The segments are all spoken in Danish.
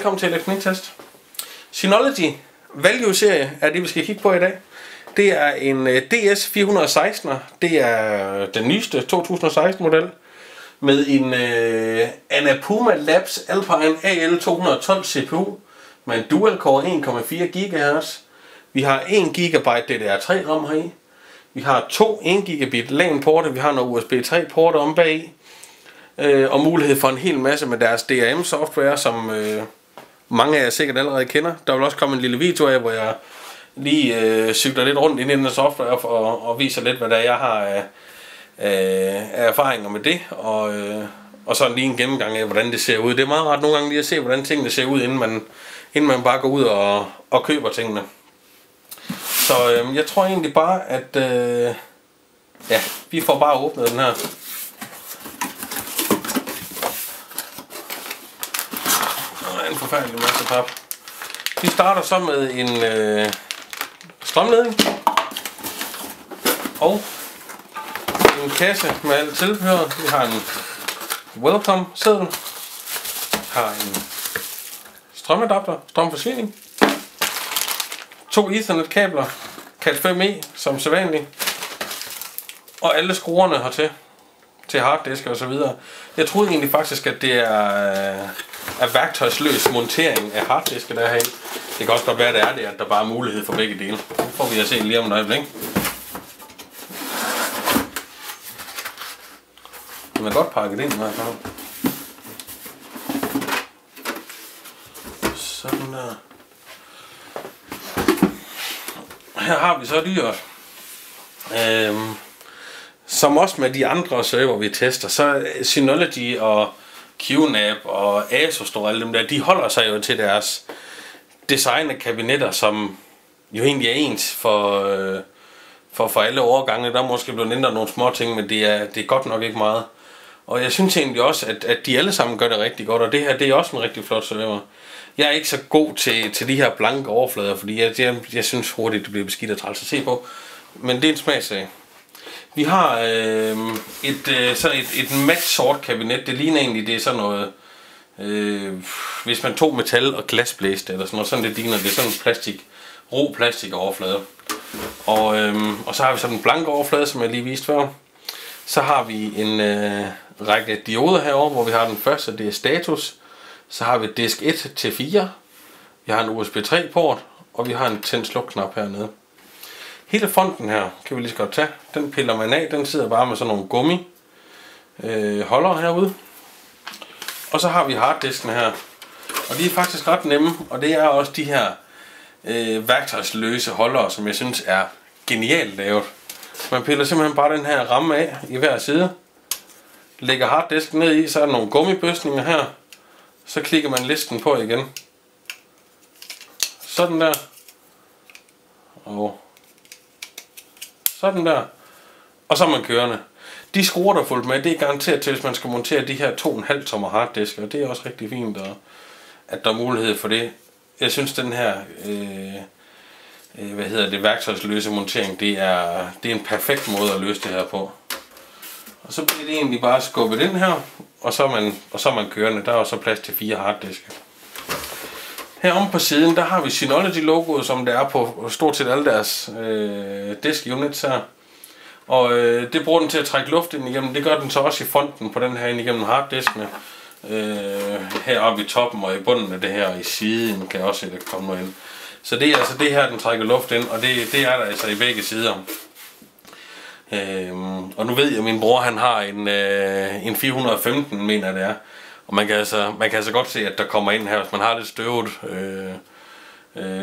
velkommen til Elektroniktest. Synology Value-serie er det, vi skal kigge på i dag. Det er en DS416. Det er den nyeste 2016-model med en Anapuma Labs Alpine AL212 CPU med en dual-core 1,4 GHz. Vi har 1 GB DDR3 RAM heri. Vi har 2 1 GB LAN-porte. Vi har nogle USB 3-porte om bag. Og mulighed for en hel masse med deres DRM-software, som mange af jer sikkert allerede kender. Der vil også komme en lille video af, hvor jeg lige cykler lidt rundt i den software og viser lidt, hvad der jeg har af erfaringer med det. Og så lige en gennemgang af, hvordan det ser ud. Det er meget rart nogle gange lige at se, hvordan tingene ser ud, inden man bare går ud og køber tingene. Så jeg tror egentlig bare, at vi får bare åbnet den her. En forfærdelig masse pap. Vi starter så med en strømledning og en kasse med alt tilbehør. Vi har en welcome seddel, har en strømadapter, strømforsyning, 2 Ethernet kabler, Cat 5e som sædvanligt, og alle skruerne hertil til harddisk og så videre. Jeg troede egentlig faktisk, at det er værktøjsløs montering af harddiske der her. Det kan også godt være, at der bare er mulighed for begge dele. Det får vi at se lige om et øjeblik. Den er godt pakket ind i hvert fald. Sådan der. Her har vi så dyret. Som også med de andre server vi tester, så Synology og QNAP og Asus og alle dem der, de holder sig jo til deres design af kabinetter, som jo egentlig er ens for alle årgange. Der er måske blevet ændret nogle små ting, men det er godt nok ikke meget. Og jeg synes egentlig også, at de alle sammen gør det rigtig godt, og det her det er også en rigtig flot server. Jeg er ikke så god til de her blanke overflader, fordi jeg synes hurtigt, det bliver beskidt og træls at se på. Men det er en smagssag. Vi har et mat sort kabinet. Det ligner egentlig, det er sådan noget, hvis man tog metal og glasblæste eller sådan noget, sådan det ligner, det er sådan en ro plastik overflade. Og så har vi sådan en blank overflade, som jeg lige viste før. Så har vi en række dioder herovre, hvor vi har den første, det er status. Så har vi disk 1 til 4. Vi har en USB 3 port, og vi har en tænd-sluk knap hernede. Hele fronten her kan vi lige så godt tage. Den piller man af. Den sidder bare med sådan nogle gummi holdere herude. Og så har vi harddiskene her. Og de er faktisk ret nemme. Og det er også de her værktøjsløse holdere, som jeg synes er genialt lavet. Man piller simpelthen bare den her ramme af i hver side. Lægger harddisken ned i. Så er der nogle gummibøsninger her. Så klikker man listen på igen. Sådan der. Og sådan der. Og så er man kørende. De skruer der fuldt med, det er garanteret til, hvis man skal montere de her 2,5 tommer harddisker. Og det er også rigtig fint, at der er mulighed for det. Jeg synes, den her værktøjsløse montering, det er en perfekt måde at løse det her på. Og så bliver det egentlig bare skubbet ind her, og så er man kørende. Der er også plads til 4 harddiske. Heromme på siden, der har vi Synology-logoet, som det er på stort set alle deres disk units her. Og det bruger den til at trække luft ind igennem. Det gør den så også i fronten på den her ind igennem harddiskene. Heroppe i toppen og i bunden af det her, og i siden kan jeg også se, at der kommer noget ind. Så det er altså det her, den trækker luft ind, og det er der altså i begge sider. Og nu ved jeg, at min bror han har en 415, mener jeg det er. Og man kan altså godt se, at der kommer ind her, hvis man har lidt støvet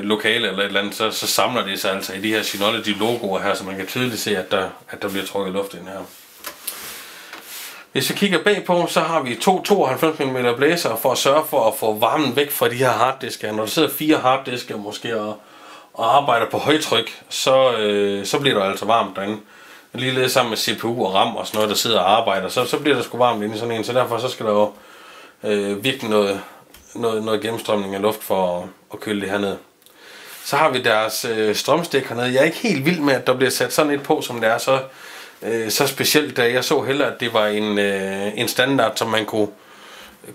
lokale eller et eller andet, så samler det sig altså i de her Synology logoer her, så man kan tydeligt se, at der bliver trukket luft ind her. Hvis vi kigger bagpå, så har vi 92 mm blæser for at sørge for at få varmen væk fra de her harddisker. Når der sidder 4 harddisker måske og arbejder på højtryk, så bliver der altså varmt derinde. Ligeledes sammen med CPU og RAM og sådan noget, der sidder og arbejder, så bliver der sgu varmt inde i sådan en, så derfor så skal der jo virkelig noget gennemstrømning af luft for at køle det her ned. Så har vi deres strømstik hernede. Jeg er ikke helt vild med, at der bliver sat sådan et på, som det er så specielt, da jeg så hellere, at det var en standard, som man kunne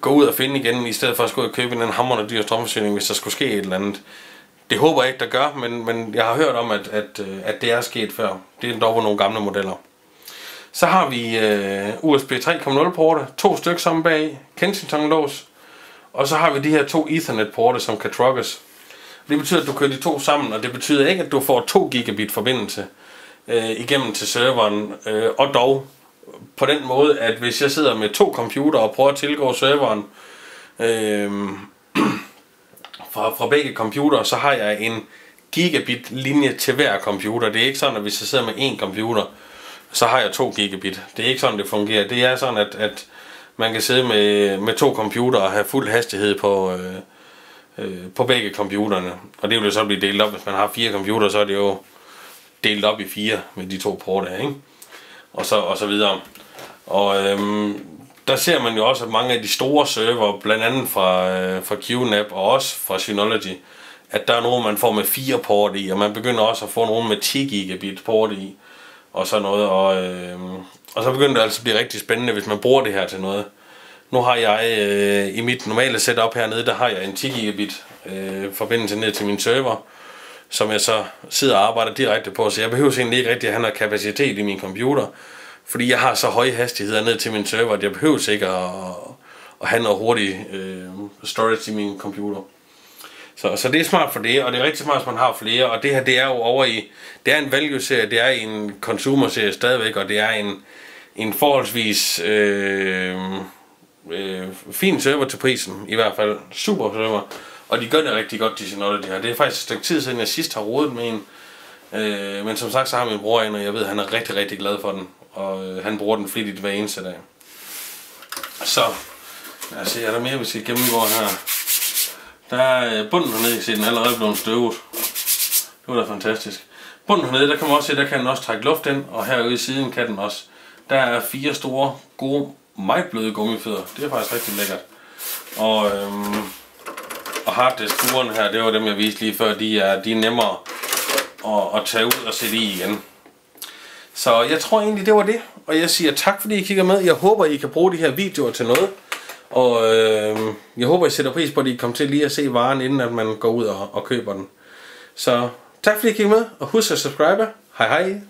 gå ud og finde igen, i stedet for at skulle købe en hamrende dyr strømforsyning, hvis der skulle ske et eller andet. Det håber jeg ikke, der gør, men jeg har hørt om, at det er sket før. Det er dog på nogle gamle modeller. Så har vi USB 3.0 porte, 2 stykker sammen bag, Kensington lås, og så har vi de her 2 Ethernet porte, som kan truckes. Det betyder, at du kører de 2 sammen, og det betyder ikke, at du får 2 gigabit forbindelse igennem til serveren, og dog på den måde, at hvis jeg sidder med 2 computere og prøver at tilgå serveren fra begge computere, så har jeg en gigabit linje til hver computer. Det er ikke sådan, at hvis jeg sidder med 1 computer, så har jeg 2 gigabit. Det er ikke sådan, det fungerer. Det er sådan, at man kan sidde med 2 computere og have fuld hastighed på begge computerne. Og det vil jo så blive delt op. Hvis man har 4 computere, så er det jo delt op i 4 med de 2 porte her, ikke? Og så videre. Og der ser man jo også, at mange af de store server, blandt andet fra QNAP og også fra Synology, at der er nogle, man får med 4 port i, og man begynder også at få nogle med 10 gigabit port i, og sådan noget. Og så begynder det altså at blive rigtig spændende, hvis man bruger det her til noget. Nu har jeg i mit normale setup hernede, der har jeg en 10 gigabit forbindelse ned til min server, som jeg så sidder og arbejder direkte på, så jeg behøver egentlig ikke rigtig at have noget kapacitet i min computer, fordi jeg har så høje hastigheder ned til min server, at jeg behøver ikke at have noget hurtigt storage i min computer. Så det er smart for det, og det er rigtig smart, at man har flere, og det her, det er jo over i, det er en value-serie, det er en consumer-serie stadigvæk, og det er en forholdsvis fin server til prisen, i hvert fald super server, og de gør det rigtig godt, de Synology her. Det er faktisk et stykke tid siden, jeg sidst har rodet med en, men som sagt, så har min bror en, og jeg ved, at han er rigtig, rigtig glad for den, og han bruger den flittigt hver eneste dag. Så, lad os se, er der mere, vi skal gennemgå her? Der er bunden hernede, I kan se, den er allerede blevet støvet. Det var da fantastisk. Bunden hernede, der kan man også se, der kan den også trække luft ind, og herude i siden kan den også. Der er 4 store, gode, meget bløde gummifødder. Det er faktisk rigtig lækkert. Og harddisk-skruerne her, det var dem, jeg viste lige før, de er nemmere at tage ud og sætte i igen. Så jeg tror egentlig, det var det. Og jeg siger tak, fordi I kigger med. Jeg håber, I kan bruge de her videoer til noget. Og jeg håber, I sætter pris på, at I kommer til lige at se varen, inden at man går ud og køber den. Så tak fordi I kiggede med, og husk at subscribe. Hej hej!